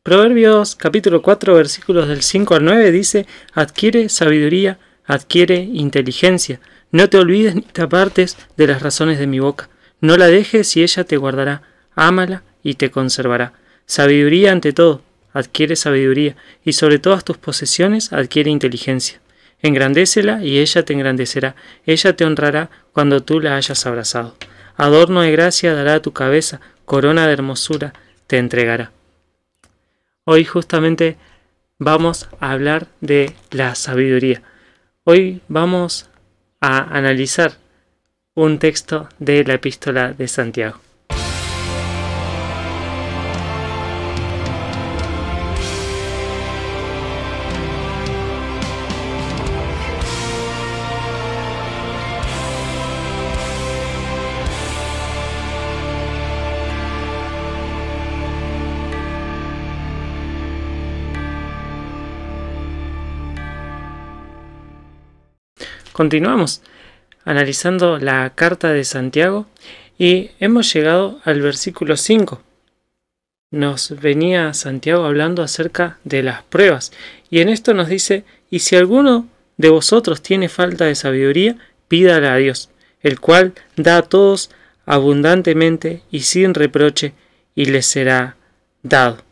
Proverbios capítulo 4 versículos del 5 al 9 dice: adquiere sabiduría, adquiere inteligencia, no te olvides ni te apartes de las razones de mi boca, no la dejes y ella te guardará, ámala y te conservará. Sabiduría ante todo, adquiere sabiduría, y sobre todas tus posesiones adquiere inteligencia. Engrandécela y ella te engrandecerá, ella te honrará cuando tú la hayas abrazado. Adorno de gracia dará a tu cabeza, corona de hermosura te entregará. Hoy justamente vamos a hablar de la sabiduría. Hoy vamos a analizar un texto de la epístola de Santiago. Continuamos analizando la carta de Santiago y hemos llegado al versículo 5. Nos venía Santiago hablando acerca de las pruebas y en esto nos dice: y si alguno de vosotros tiene falta de sabiduría, pídala a Dios, el cual da a todos abundantemente y sin reproche, y les será dado.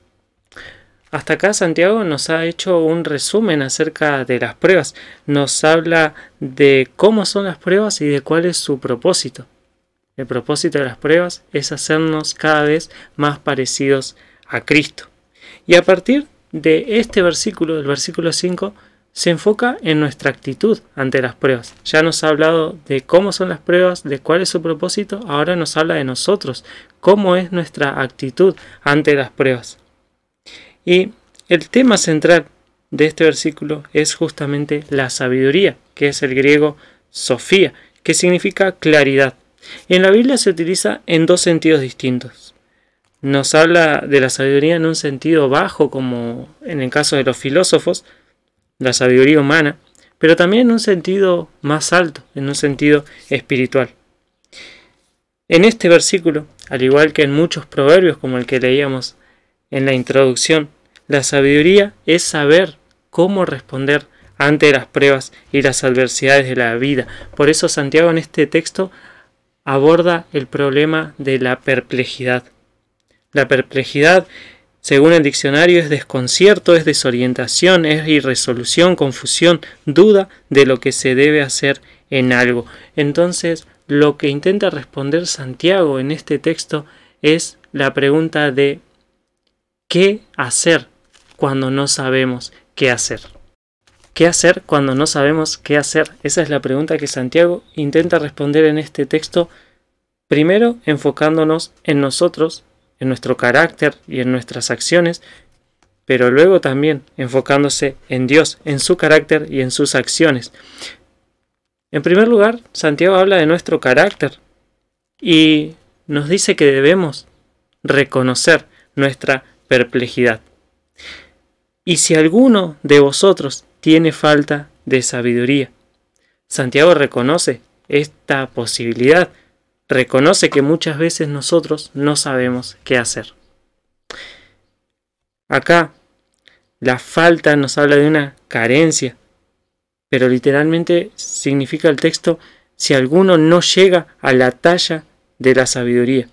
Hasta acá Santiago nos ha hecho un resumen acerca de las pruebas. Nos habla de cómo son las pruebas y de cuál es su propósito. El propósito de las pruebas es hacernos cada vez más parecidos a Cristo. Y a partir de este versículo, del versículo 5, se enfoca en nuestra actitud ante las pruebas. Ya nos ha hablado de cómo son las pruebas, de cuál es su propósito. Ahora nos habla de nosotros, cómo es nuestra actitud ante las pruebas. Y el tema central de este versículo es justamente la sabiduría, que es el griego sofía, que significa claridad. En la Biblia se utiliza en dos sentidos distintos. Nos habla de la sabiduría en un sentido bajo, como en el caso de los filósofos, la sabiduría humana, pero también en un sentido más alto, en un sentido espiritual. En este versículo, al igual que en muchos proverbios como el que leíamos en la introducción, la sabiduría es saber cómo responder ante las pruebas y las adversidades de la vida. Por eso Santiago en este texto aborda el problema de la perplejidad. La perplejidad, según el diccionario, es desconcierto, es desorientación, es irresolución, confusión, duda de lo que se debe hacer en algo. Entonces, lo que intenta responder Santiago en este texto es la pregunta de ¿qué hacer cuando no sabemos qué hacer? ¿Qué hacer cuando no sabemos qué hacer? Esa es la pregunta que Santiago intenta responder en este texto, primero enfocándonos en nosotros, en nuestro carácter y en nuestras acciones, pero luego también enfocándose en Dios, en su carácter y en sus acciones. En primer lugar, Santiago habla de nuestro carácter y nos dice que debemos reconocer nuestra perplejidad. Y si alguno de vosotros tiene falta de sabiduría, Santiago reconoce esta posibilidad, reconoce que muchas veces nosotros no sabemos qué hacer. Acá la falta nos habla de una carencia, pero literalmente significa el texto si alguno no llega a la talla de la sabiduría.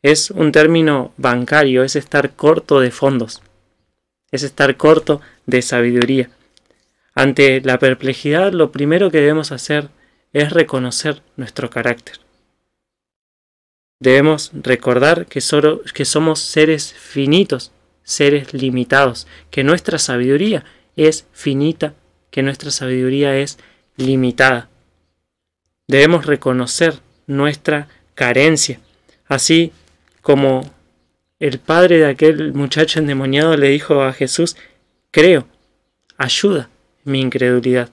Es un término bancario, es estar corto de fondos, es estar corto de sabiduría. Ante la perplejidad, lo primero que debemos hacer es reconocer nuestro carácter. Debemos recordar que somos seres finitos, seres limitados, que nuestra sabiduría es finita, que nuestra sabiduría es limitada. Debemos reconocer nuestra carencia, así como el padre de aquel muchacho endemoniado le dijo a Jesús: creo, ayuda mi incredulidad.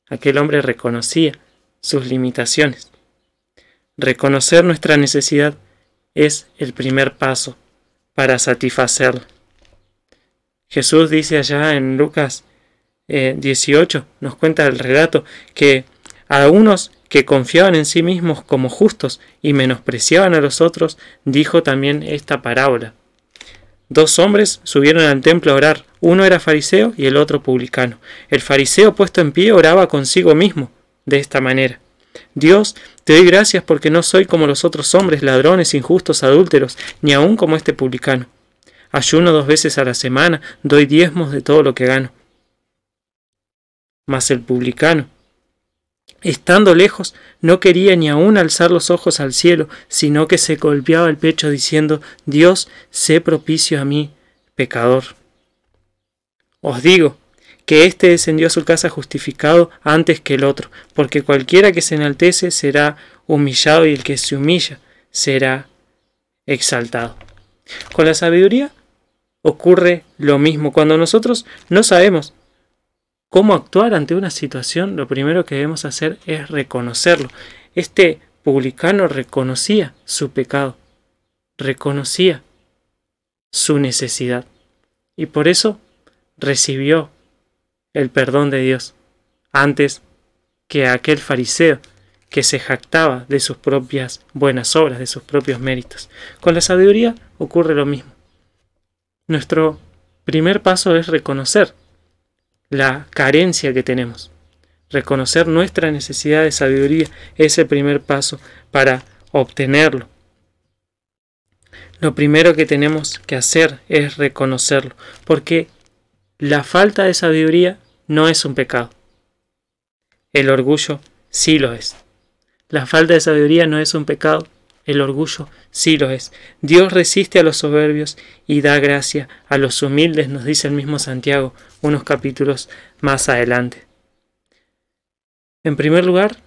Aquel hombre reconocía sus limitaciones. Reconocer nuestra necesidad es el primer paso para satisfacerla. Jesús dice allá en Lucas 18, nos cuenta el relato, que a unos que confiaban en sí mismos como justos y menospreciaban a los otros, dijo también esta parábola. Dos hombres subieron al templo a orar. Uno era fariseo y el otro publicano. El fariseo, puesto en pie, oraba consigo mismo de esta manera: Dios, te doy gracias porque no soy como los otros hombres, ladrones, injustos, adúlteros, ni aun como este publicano. Ayuno 2 veces a la semana, doy diezmos de todo lo que gano. Mas el publicano, estando lejos, no quería ni aun alzar los ojos al cielo, sino que se golpeaba el pecho diciendo: Dios, sé propicio a mí, pecador. Os digo que éste descendió a su casa justificado antes que el otro, porque cualquiera que se enaltece será humillado y el que se humilla será exaltado. Con la sabiduría ocurre lo mismo. Cuando nosotros no sabemos cómo actuar ante una situación, lo primero que debemos hacer es reconocerlo. Este publicano reconocía su pecado, reconocía su necesidad y por eso recibió el perdón de Dios antes que aquel fariseo que se jactaba de sus propias buenas obras, de sus propios méritos. Con la sabiduría ocurre lo mismo. Nuestro primer paso es reconocer la carencia que tenemos. Reconocer nuestra necesidad de sabiduría es el primer paso para obtenerlo. Lo primero que tenemos que hacer es reconocerlo, porque la falta de sabiduría no es un pecado. El orgullo sí lo es. La falta de sabiduría no es un pecado. El orgullo sí lo es. Dios resiste a los soberbios y da gracia a los humildes, nos dice el mismo Santiago unos capítulos más adelante. En primer lugar,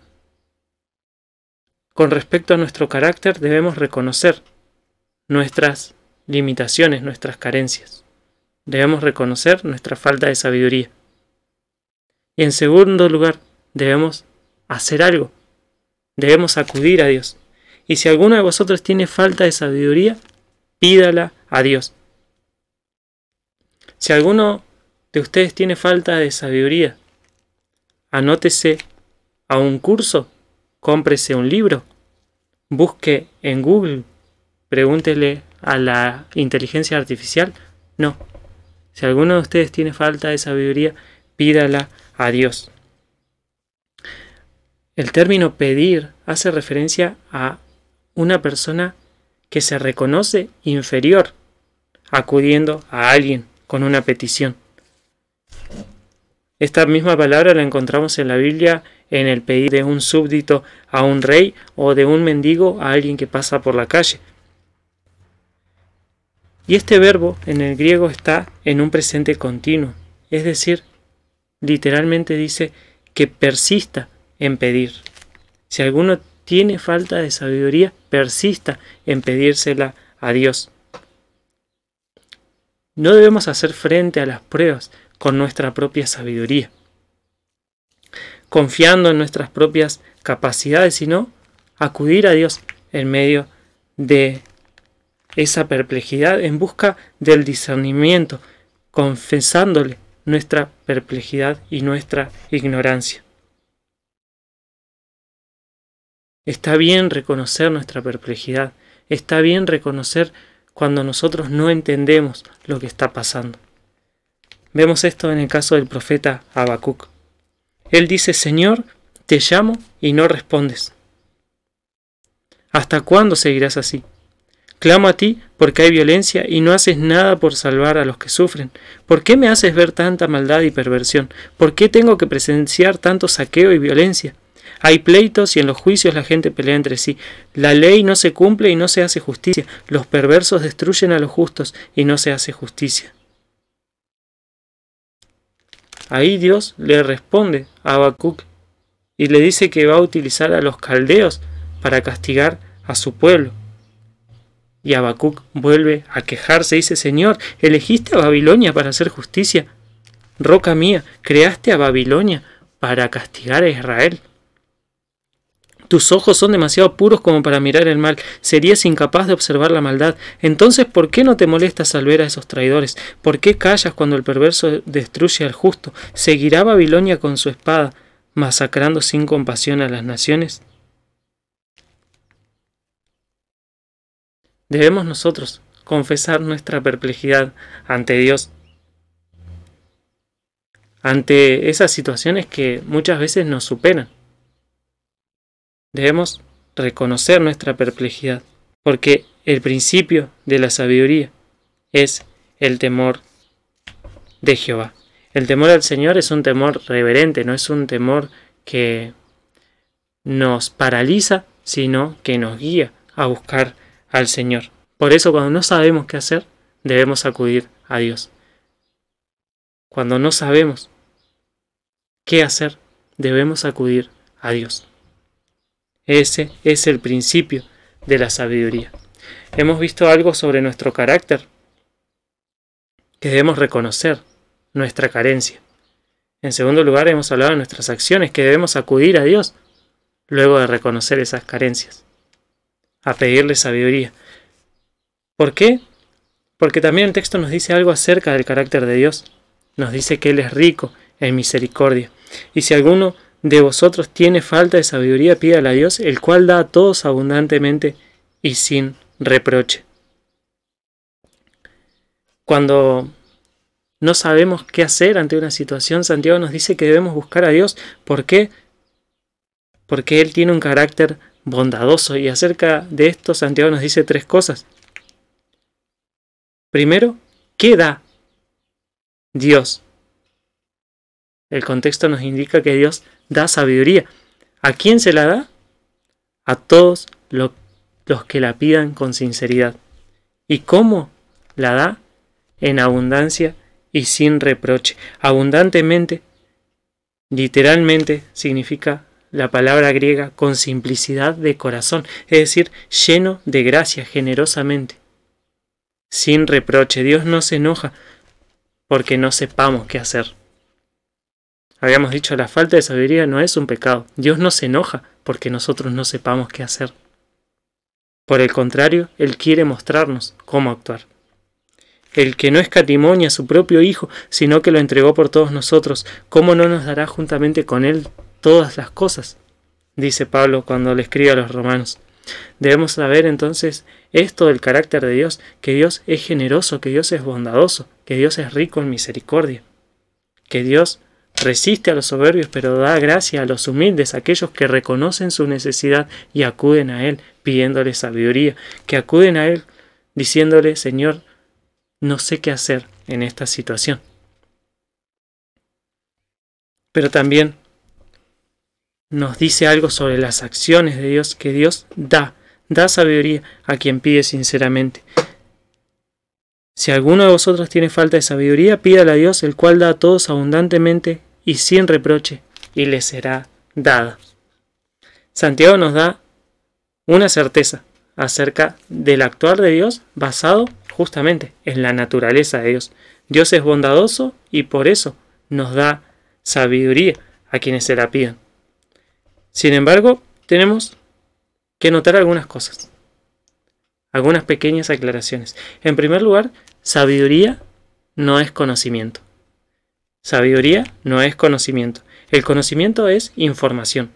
con respecto a nuestro carácter, debemos reconocer nuestras limitaciones, nuestras carencias. Debemos reconocer nuestra falta de sabiduría. Y en segundo lugar, debemos hacer algo. Debemos acudir a Dios. Y si alguno de vosotros tiene falta de sabiduría, pídala a Dios. Si alguno de ustedes tiene falta de sabiduría, anótese a un curso, cómprese un libro, busque en Google, pregúntele a la inteligencia artificial. No. Si alguno de ustedes tiene falta de sabiduría, pídala a Dios. El término pedir hace referencia a una persona que se reconoce inferior, acudiendo a alguien con una petición. Esta misma palabra la encontramos en la Biblia en el pedir de un súbdito a un rey o de un mendigo a alguien que pasa por la calle. Y este verbo en el griego está en un presente continuo, es decir, literalmente dice que persista en pedir. Si alguno tiene falta de sabiduría, persista en pedírsela a Dios. No debemos hacer frente a las pruebas con nuestra propia sabiduría, confiando en nuestras propias capacidades, sino acudir a Dios en medio de esa perplejidad en busca del discernimiento, confesándole nuestra perplejidad y nuestra ignorancia. Está bien reconocer nuestra perplejidad, está bien reconocer cuando nosotros no entendemos lo que está pasando. Vemos esto en el caso del profeta Habacuc. Él dice: Señor, te llamo y no respondes. ¿Hasta cuándo seguirás así? Clamo a ti porque hay violencia y no haces nada por salvar a los que sufren. ¿Por qué me haces ver tanta maldad y perversión? ¿Por qué tengo que presenciar tanto saqueo y violencia? Hay pleitos y en los juicios la gente pelea entre sí. La ley no se cumple y no se hace justicia. Los perversos destruyen a los justos y no se hace justicia. Ahí Dios le responde a Habacuc y le dice que va a utilizar a los caldeos para castigar a su pueblo. Y Habacuc vuelve a quejarse y dice: Señor, ¿elegiste a Babilonia para hacer justicia? Roca mía, ¿creaste a Babilonia para castigar a Israel? Tus ojos son demasiado puros como para mirar el mal. Serías incapaz de observar la maldad. Entonces, ¿por qué no te molestas al ver a esos traidores? ¿Por qué callas cuando el perverso destruye al justo? ¿Seguirá Babilonia con su espada, masacrando sin compasión a las naciones? Debemos nosotros confesar nuestra perplejidad ante Dios, ante esas situaciones que muchas veces nos superan. Debemos reconocer nuestra perplejidad, porque el principio de la sabiduría es el temor de Jehová. El temor al Señor es un temor reverente, no es un temor que nos paraliza, sino que nos guía a buscar al Señor. Por eso, cuando no sabemos qué hacer, debemos acudir a Dios. Cuando no sabemos qué hacer, debemos acudir a Dios. Ese es el principio de la sabiduría. Hemos visto algo sobre nuestro carácter, que debemos reconocer nuestra carencia. En segundo lugar, hemos hablado de nuestras acciones, que debemos acudir a Dios luego de reconocer esas carencias, a pedirle sabiduría. ¿Por qué? Porque también el texto nos dice algo acerca del carácter de Dios. Nos dice que Él es rico en misericordia. Y si alguno de vosotros tiene falta de sabiduría, pídala a Dios, el cual da a todos abundantemente y sin reproche. Cuando no sabemos qué hacer ante una situación, Santiago nos dice que debemos buscar a Dios. ¿Por qué? Porque Él tiene un carácter bondadoso, y acerca de esto Santiago nos dice tres cosas. Primero, ¿qué da Dios? El contexto nos indica que Dios da sabiduría. ¿A quién se la da? A todos los que la pidan con sinceridad. ¿Y cómo la da? En abundancia y sin reproche. Abundantemente, literalmente, significa la palabra griega con simplicidad de corazón, es decir, lleno de gracia, generosamente. Sin reproche. Dios no se enoja porque no sepamos qué hacer. Habíamos dicho, la falta de sabiduría no es un pecado. Dios no se enoja porque nosotros no sepamos qué hacer. Por el contrario, Él quiere mostrarnos cómo actuar. El que no escatimó ni a su propio Hijo, sino que lo entregó por todos nosotros, ¿cómo no nos dará juntamente con Él todas las cosas? Dice Pablo cuando le escribe a los romanos. Debemos saber entonces esto del carácter de Dios, que Dios es generoso, que Dios es bondadoso, que Dios es rico en misericordia, que Dios resiste a los soberbios, pero da gracia a los humildes, a aquellos que reconocen su necesidad y acuden a Él pidiéndole sabiduría, que acuden a Él diciéndole, Señor, no sé qué hacer en esta situación. Pero también nos dice algo sobre las acciones de Dios, que Dios da sabiduría a quien pide sinceramente. Si alguno de vosotros tiene falta de sabiduría, pídala a Dios, el cual da a todos abundantemente y sin reproche, y le será dada. Santiago nos da una certeza acerca del actuar de Dios basado justamente en la naturaleza de Dios. Dios es bondadoso y por eso nos da sabiduría a quienes se la pidan. Sin embargo, tenemos que notar algunas cosas, algunas pequeñas aclaraciones. En primer lugar, sabiduría no es conocimiento. Sabiduría no es conocimiento. El conocimiento es información.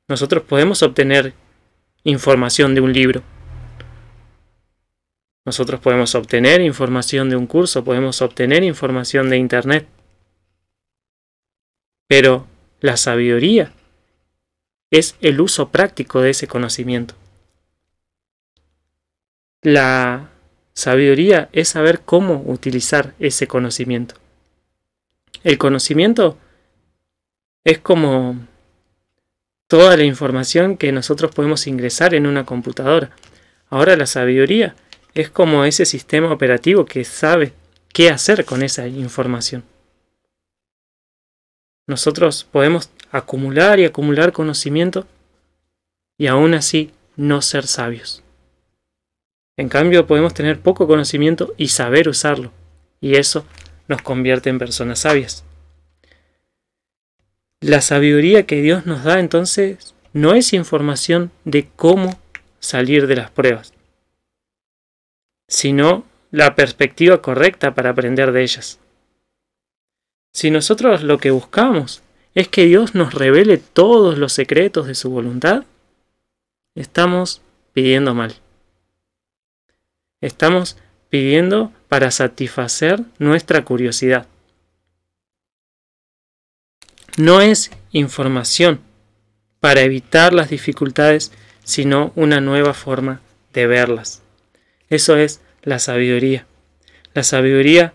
Nosotros podemos obtener información de un libro. Nosotros podemos obtener información de un curso, podemos obtener información de internet. Pero la sabiduría es el uso práctico de ese conocimiento. La sabiduría es saber cómo utilizar ese conocimiento. El conocimiento es como toda la información que nosotros podemos ingresar en una computadora. Ahora la sabiduría es como ese sistema operativo que sabe qué hacer con esa información. Nosotros podemos acumular y acumular conocimiento y aún así no ser sabios. En cambio, podemos tener poco conocimiento y saber usarlo, y eso nos convierte en personas sabias. La sabiduría que Dios nos da entonces no es información de cómo salir de las pruebas, sino la perspectiva correcta para aprender de ellas. Si nosotros lo que buscamos es que Dios nos revele todos los secretos de su voluntad, estamos pidiendo mal. Estamos pidiendo para satisfacer nuestra curiosidad. No es información para evitar las dificultades, sino una nueva forma de verlas. Eso es la sabiduría. La sabiduría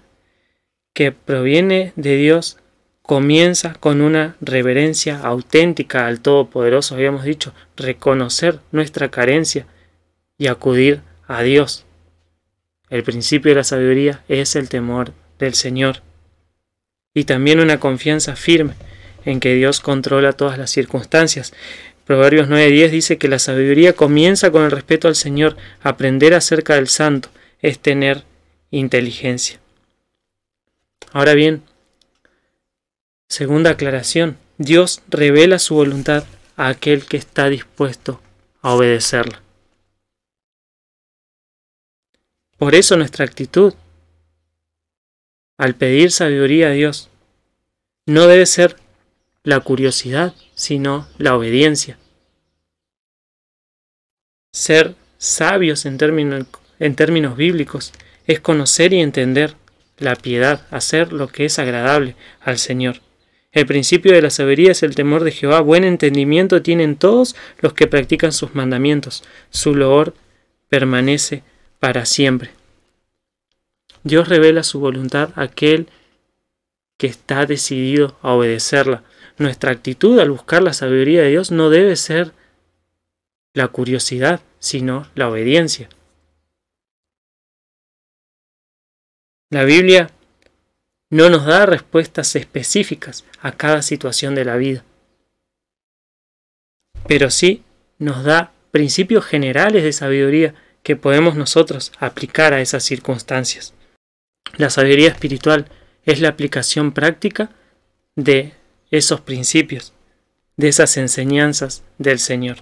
que proviene de Dios comienza con una reverencia auténtica al Todopoderoso, habíamos dicho, reconocer nuestra carencia y acudir a Dios. El principio de la sabiduría es el temor del Señor y también una confianza firme en que Dios controla todas las circunstancias. Proverbios 9:10 dice que la sabiduría comienza con el respeto al Señor. Aprender acerca del Santo es tener inteligencia. Ahora bien, segunda aclaración, Dios revela su voluntad a aquel que está dispuesto a obedecerla. Por eso nuestra actitud al pedir sabiduría a Dios no debe ser la curiosidad, sino la obediencia. Ser sabios en términos bíblicos es conocer y entender la piedad, hacer lo que es agradable al Señor. El principio de la sabiduría es el temor de Jehová. Buen entendimiento tienen todos los que practican sus mandamientos. Su loor permanece para siempre. Dios revela su voluntad a aquel que está decidido a obedecerla. Nuestra actitud al buscar la sabiduría de Dios no debe ser la curiosidad, sino la obediencia. La Biblia no nos da respuestas específicas a cada situación de la vida, pero sí nos da principios generales de sabiduría que podemos nosotros aplicar a esas circunstancias. La sabiduría espiritual es la aplicación práctica de esos principios, de esas enseñanzas del Señor.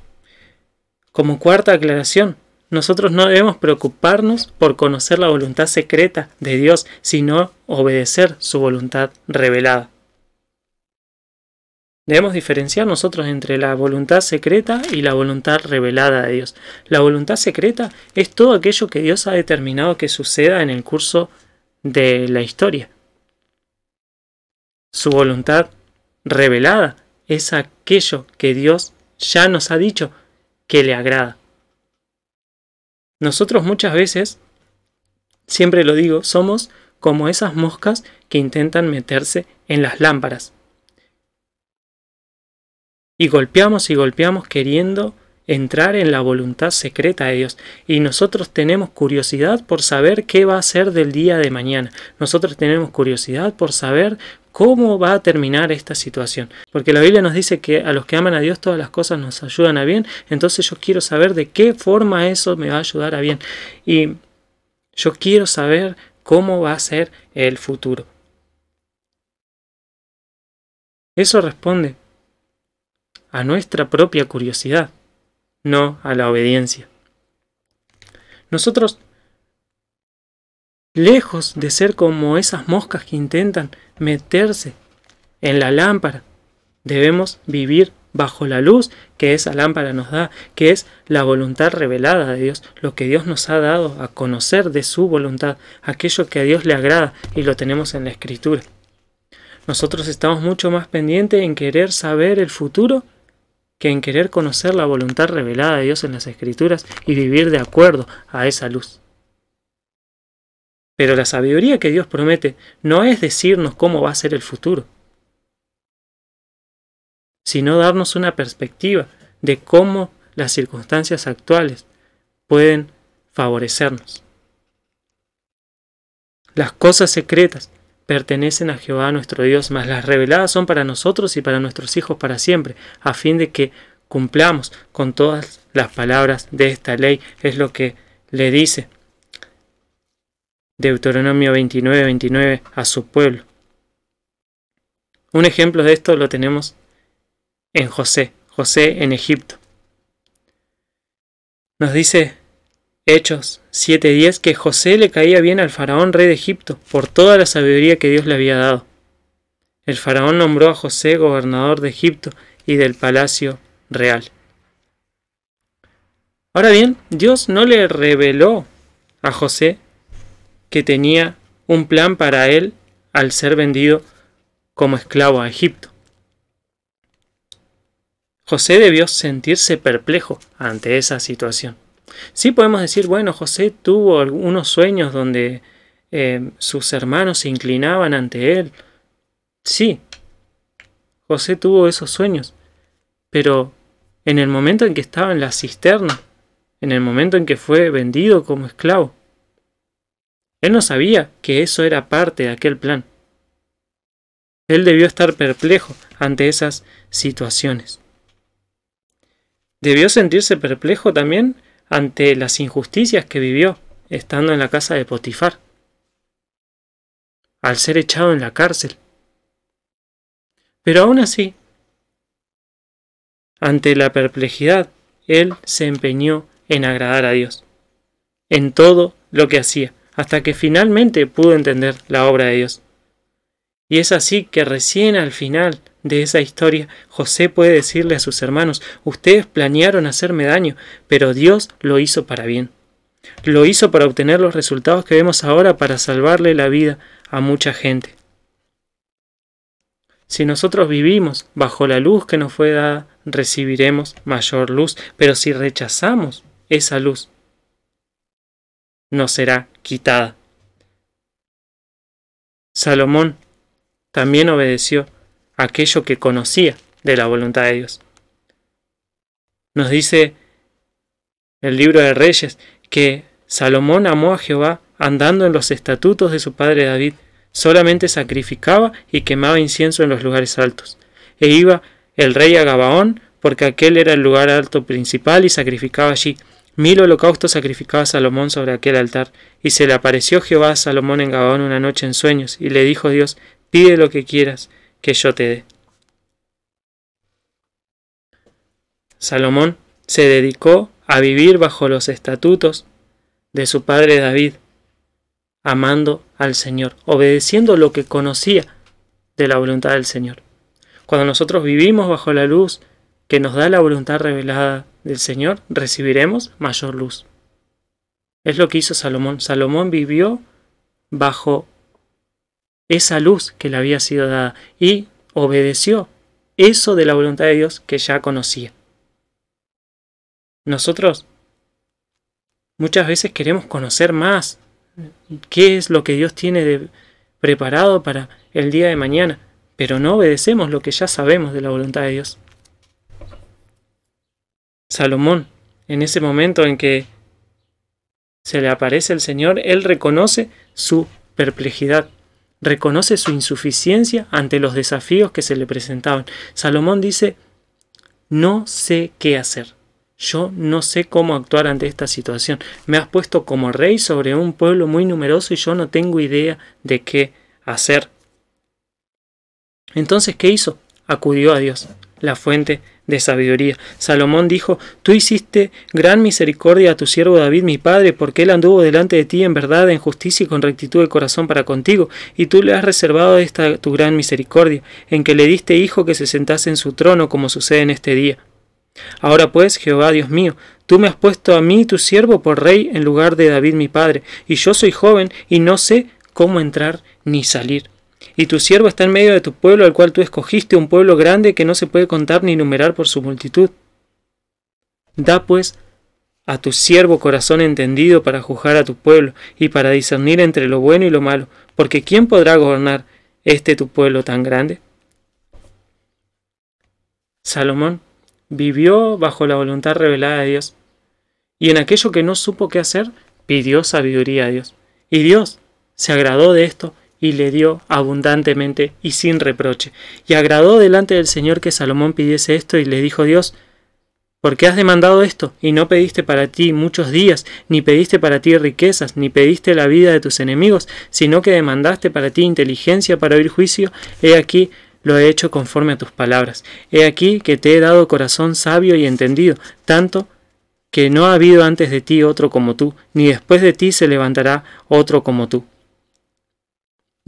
Como cuarta aclaración, nosotros no debemos preocuparnos por conocer la voluntad secreta de Dios, sino obedecer su voluntad revelada. Debemos diferenciar nosotros entre la voluntad secreta y la voluntad revelada de Dios. La voluntad secreta es todo aquello que Dios ha determinado que suceda en el curso de la historia. Su voluntad revelada es aquello que Dios ya nos ha dicho que le agrada. Nosotros muchas veces, siempre lo digo, somos como esas moscas que intentan meterse en las lámparas. Y golpeamos queriendo entrar en la voluntad secreta de Dios. Y nosotros tenemos curiosidad por saber qué va a ser del día de mañana. Nosotros tenemos curiosidad por saber cómo va a terminar esta situación. Porque la Biblia nos dice que a los que aman a Dios todas las cosas nos ayudan a bien. Entonces yo quiero saber de qué forma eso me va a ayudar a bien. Y yo quiero saber cómo va a ser el futuro. Eso responde a nuestra propia curiosidad, no a la obediencia. Nosotros, lejos de ser como esas moscas que intentan meterse en la lámpara, debemos vivir bajo la luz que esa lámpara nos da, que es la voluntad revelada de Dios, lo que Dios nos ha dado a conocer de su voluntad, aquello que a Dios le agrada, y lo tenemos en la Escritura. Nosotros estamos mucho más pendientes en querer saber el futuro que en querer conocer la voluntad revelada de Dios en las Escrituras y vivir de acuerdo a esa luz. Pero la sabiduría que Dios promete no es decirnos cómo va a ser el futuro, sino darnos una perspectiva de cómo las circunstancias actuales pueden favorecernos. Las cosas secretas pertenecen a Jehová nuestro Dios, mas las reveladas son para nosotros y para nuestros hijos para siempre, a fin de que cumplamos con todas las palabras de esta ley. Es lo que le dice Deuteronomio 29:29 a su pueblo. Un ejemplo de esto lo tenemos en José en Egipto. Nos dice Hechos 7:10 que José le caía bien al faraón rey de Egipto por toda la sabiduría que Dios le había dado. El faraón nombró a José gobernador de Egipto y del palacio real. Ahora bien, Dios no le reveló a José que tenía un plan para él al ser vendido como esclavo a Egipto. José debió sentirse perplejo ante esa situación. Sí podemos decir, bueno, José tuvo algunos sueños donde sus hermanos se inclinaban ante él. Sí, José tuvo esos sueños, pero en el momento en que estaba en la cisterna, en el momento en que fue vendido como esclavo, él no sabía que eso era parte de aquel plan. Él debió estar perplejo ante esas situaciones. Debió sentirse perplejo también ante las injusticias que vivió estando en la casa de Potifar, al ser echado en la cárcel. Pero aún así, ante la perplejidad, él se empeñó en agradar a Dios, en todo lo que hacía, hasta que finalmente pudo entender la obra de Dios. Y es así que recién al final de esa historia, José puede decirle a sus hermanos, ustedes planearon hacerme daño, pero Dios lo hizo para bien. Lo hizo para obtener los resultados que vemos ahora, para salvarle la vida a mucha gente. Si nosotros vivimos bajo la luz que nos fue dada, recibiremos mayor luz, pero si rechazamos esa luz, nos será quitada. Salomón también obedeció aquello que conocía de la voluntad de Dios. Nos dice el libro de Reyes que Salomón amó a Jehová andando en los estatutos de su padre David, solamente sacrificaba y quemaba incienso en los lugares altos. E iba el rey a Gabaón, porque aquel era el lugar alto principal, y sacrificaba allí. 1000 holocaustos sacrificaba Salomón sobre aquel altar. Y se le apareció Jehová a Salomón en Gabaón una noche en sueños, y le dijo Dios, pide lo que quieras, que yo te dé. Salomón se dedicó a vivir bajo los estatutos de su padre David, amando al Señor, obedeciendo lo que conocía de la voluntad del Señor. Cuando nosotros vivimos bajo la luz que nos da la voluntad revelada del Señor, recibiremos mayor luz. Es lo que hizo Salomón. Salomón vivió bajo esa luz que le había sido dada y obedeció eso de la voluntad de Dios que ya conocía. Nosotros muchas veces queremos conocer más qué es lo que Dios tiene preparado para el día de mañana, pero no obedecemos lo que ya sabemos de la voluntad de Dios. Salomón, en ese momento en que se le aparece el Señor, él reconoce su perplejidad, reconoce su insuficiencia ante los desafíos que se le presentaban. Salomón dice, no sé qué hacer. Yo no sé cómo actuar ante esta situación. Me has puesto como rey sobre un pueblo muy numeroso y yo no tengo idea de qué hacer. Entonces, ¿qué hizo? Acudió a Dios, la fuente de sabiduría. Salomón dijo, tú hiciste gran misericordia a tu siervo David, mi padre, porque él anduvo delante de ti en verdad, en justicia y con rectitud de corazón para contigo, y tú le has reservado esta tu gran misericordia, en que le diste hijo que se sentase en su trono, como sucede en este día. Ahora pues, Jehová Dios mío, tú me has puesto a mí, tu siervo, por rey en lugar de David mi padre, y yo soy joven y no sé cómo entrar ni salir. Y tu siervo está en medio de tu pueblo, al cual tú escogiste, un pueblo grande que no se puede contar ni numerar por su multitud. Da pues a tu siervo corazón entendido para juzgar a tu pueblo y para discernir entre lo bueno y lo malo, porque ¿quién podrá gobernar tu pueblo tan grande? Salomón vivió bajo la voluntad revelada de Dios, y en aquello que no supo qué hacer, pidió sabiduría a Dios. Y Dios se agradó de esto y le dio abundantemente y sin reproche. Y agradó delante del Señor que Salomón pidiese esto, y le dijo Dios, ¿por qué has demandado esto? Y no pediste para ti muchos días, ni pediste para ti riquezas, ni pediste la vida de tus enemigos, sino que demandaste para ti inteligencia para oír juicio. He aquí, lo he hecho conforme a tus palabras. He aquí que te he dado corazón sabio y entendido, tanto que no ha habido antes de ti otro como tú, ni después de ti se levantará otro como tú.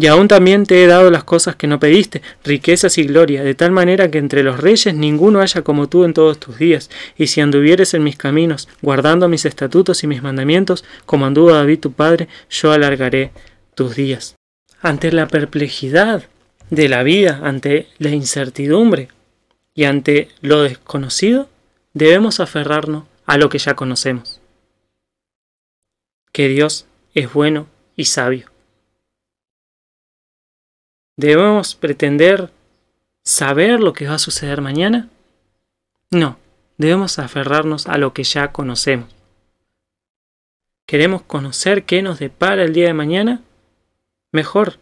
Y aún también te he dado las cosas que no pediste, riquezas y gloria, de tal manera que entre los reyes ninguno haya como tú en todos tus días. Y si anduvieres en mis caminos, guardando mis estatutos y mis mandamientos, como anduvo David tu padre, yo alargaré tus días. Ante la perplejidad de la vida, ante la incertidumbre y ante lo desconocido, debemos aferrarnos a lo que ya conocemos. Que Dios es bueno y sabio. ¿Debemos pretender saber lo que va a suceder mañana? No, debemos aferrarnos a lo que ya conocemos. ¿Queremos conocer qué nos depara el día de mañana? Mejor,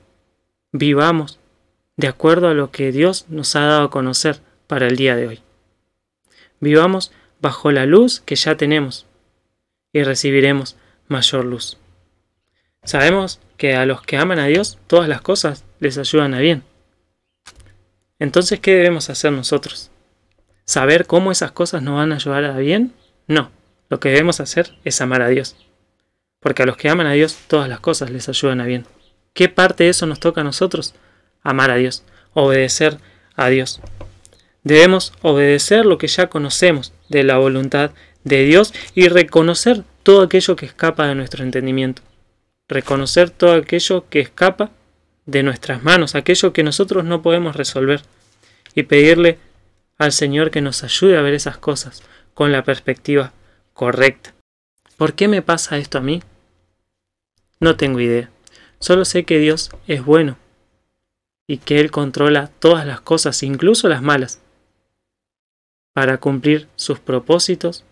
vivamos de acuerdo a lo que Dios nos ha dado a conocer para el día de hoy. Vivamos bajo la luz que ya tenemos y recibiremos mayor luz. Sabemos que a los que aman a Dios, todas las cosas les ayudan a bien. Entonces, ¿qué debemos hacer nosotros? ¿Saber cómo esas cosas nos van a ayudar a bien? No, lo que debemos hacer es amar a Dios. Porque a los que aman a Dios, todas las cosas les ayudan a bien. ¿Qué parte de eso nos toca a nosotros? Amar a Dios, obedecer a Dios. Debemos obedecer lo que ya conocemos de la voluntad de Dios y reconocer todo aquello que escapa de nuestro entendimiento. Reconocer todo aquello que escapa de nuestras manos, aquello que nosotros no podemos resolver, y pedirle al Señor que nos ayude a ver esas cosas con la perspectiva correcta. ¿Por qué me pasa esto a mí? No tengo idea. Solo sé que Dios es bueno y que Él controla todas las cosas, incluso las malas, para cumplir sus propósitos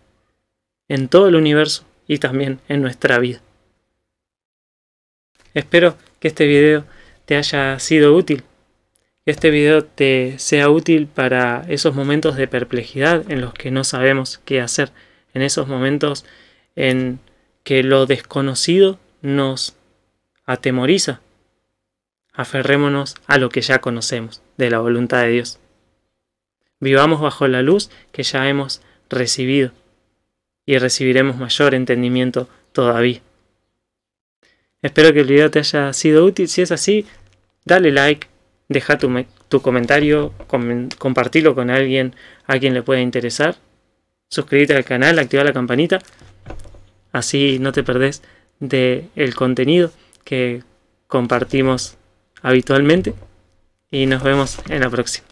en todo el universo y también en nuestra vida. Espero que este video te haya sido útil, que este video te sea útil para esos momentos de perplejidad en los que no sabemos qué hacer, en esos momentos en que lo desconocido nos atemoriza. Aferrémonos a lo que ya conocemos de la voluntad de Dios. Vivamos bajo la luz que ya hemos recibido y recibiremos mayor entendimiento todavía. Espero que el video te haya sido útil. Si es así, dale like, deja tu comentario, compartilo con alguien a quien le pueda interesar. Suscríbete al canal, activa la campanita. Así no te perdés del contenido que compartimos habitualmente. Y nos vemos en la próxima.